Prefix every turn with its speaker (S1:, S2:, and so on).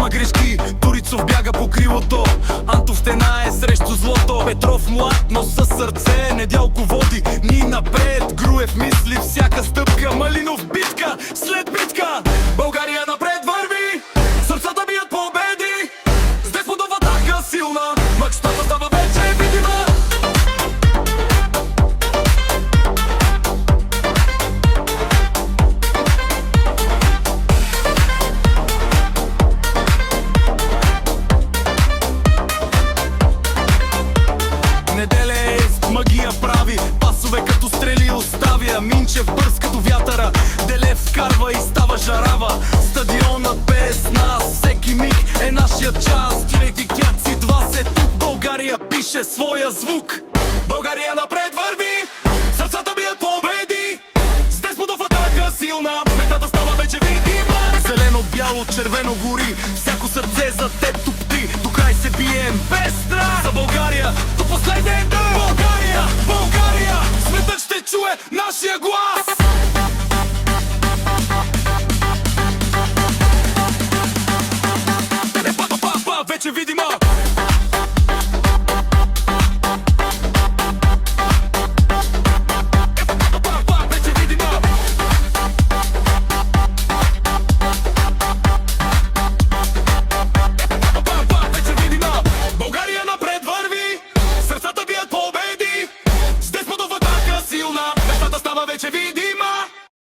S1: няма грешки, Турицов бяга по крилото, Антов стена е срещу злото. Петров млад, но със сърце, Недялко води ни напред. Груев мисли всяка стъпка, Малинов битка след битка. България напред върви, сърцата бият победи, с Десподова атака силна, мъчтата става вече видима. Неделя е магия прави, пасове като стрели оставя. Минчев бърз като вятъра, Делев вкарва и става жарава. Стадионът без нас, всеки миг е нашия час. Трети кяци, два се тук, България пише своя звук. България напред върви, сърцата бият победи, с Десподов атака силна, метата става вече видима. Зелено, бяло, червено гори, всяко сърце за теб топти. До край се бием без страх за България, до последен ден. България, България, светът ще чуе нашия глас. Вече видима. България напред върви, сърцата бият победи, с Десподова атака силна, местата става вече види.